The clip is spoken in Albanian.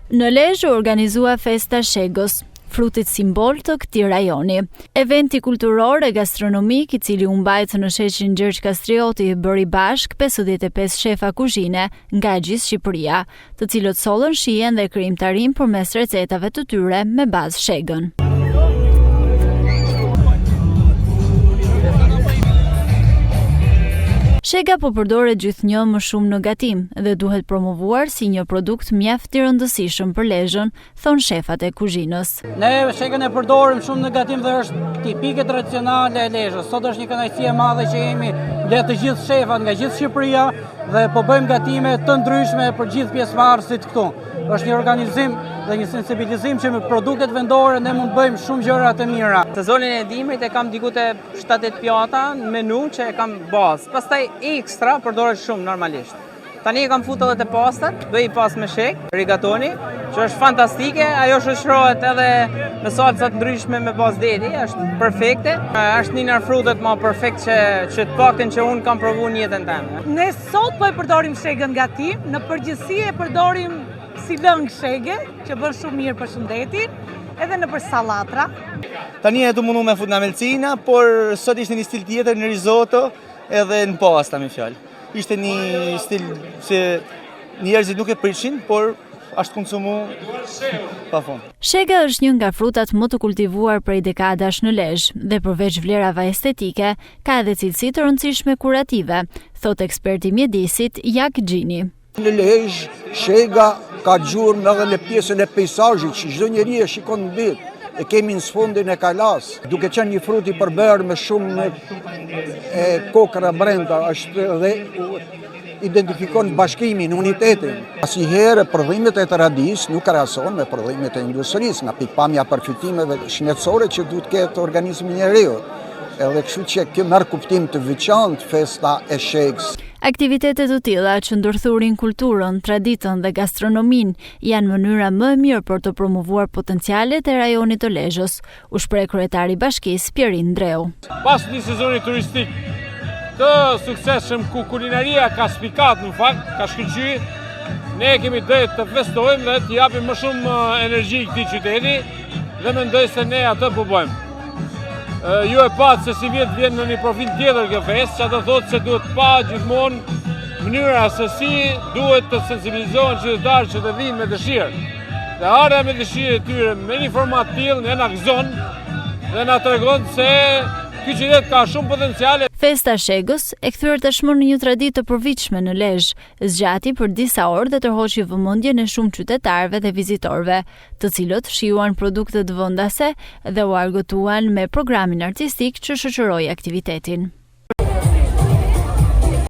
Në Lezhë u organizua Festa Shegos, frutit simbol të këtij rajoni. Eventi kulturor e gastronomik i cili u mbajt në sheqin Gjergj Kastrioti bëri bashk 55 shefa kuzhine nga gjithë Shqipëria, të cilët sollën shijen dhe krijimtarinë përmes recetave të tyre me bazë shegën. Shega po përdoret gjithnjë më shumë në gatim dhe duhet promovuar si një produkt mjaft i rëndësishëm për Lezhën, thon shefat e kuzhinës. Ne shegën e përdorim shumë në gatim dhe është tipike tradicionale e Lezhës. Sot është një kënaqësi e madhe që jemi le të gjithë shefat nga gjithë Shqipëria dhe po bëjmë gatime të ndryshme për gjithë pjesëmarrësit këtu. Është një organizim dhe një sensibilizim që me produktet vendore ne mund bëjmë shumë gjëra të mira. Sezonin e dimrit e kam diku te 7-8 pjata në menu që e kam bazë. Pastaj ekstra përdoret shumë normalisht. Tani e kam futur edhe te pastat, bëj pas me sheg, rigatoni, që është fantastike, ajo shoqërohet edhe me salca të ndryshme me bazë deti, është perfekte. Është një nga frutet më perfekt që të paktën që unë kam provuar në jetën time. Ne sot po e përdorim shegën gatim, në përgjithësi e përdorim si lëng shege, që bën shumë mirë për shëndetin, edhe në për sallatra. Tani e du mundu me fut në melcina, por sot ishte një stil tjetër në risotto edhe në pasta me fjalë. Ishte një stil që njerëzit nuk e prishin, por është konsumu pa fund. Shega është një nga frutat më të kultivuar prej dekadash në Lezhë dhe përveç vlerave estetike, ka edhe cilësi të rëndësishme kurative, thot eksperti mjedisit Jak Gjini. Në Lezhë, shega ka gjurmë edhe në pjesën e pejsazhit që çdo njeri e shikon në ditë. E kemi në sfondin e kalas, duke qenë një frut i përbërë me shumë kokra brenda, është dhe identifikon bashkimin, unitetin. Asnjëherë prodhimet e të radis nuk krahasohen me prodhimet e industrisë, nga pikpamja përfitimeve shëndetësore që duhet ketë organizmi njeriu. Edhe kështu që kjo merr kuptim të veçantë festa e shegës. Aktivitetet të tilla që ndërthurin kulturën, traditën dhe gastronominë janë mënyra më e mirë për të promovuar potencialet e rajonit të Lezhës, u shpreh kryetari i bashkisë Pierin Ndreu. Pas një sezoni turistik të suksesshëm ku kulinaria ka spikat në fakt, ka shkëlqyer, ne kemi drejt të festojmë dhe të japim më shumë energji këtij qyteti dhe mendoj se ne atë po bëjmë. Ju e patë se si vjen në një profil tjetër kjo festë, që të thotë se duhet pa gjithmonë mënyra se si duhet të sensibilizohen qytetarët që të vinë me dëshirë. Dhe ardha me dëshirë e tyre me një format tillë ne na gëzon dhe na tregon se ky qytet ka shumë potenciale. Festa Shegës e kthyer tashmë në një traditë të përvitshme në Lezhë, zgjati për disa orë dhe tërhoqi vëmendjen e shumë qytetarëve dhe vizitorëve, të cilët shijuan produktet vendase dhe u argëtuan me programin artistik që shoqëroi aktivitetin.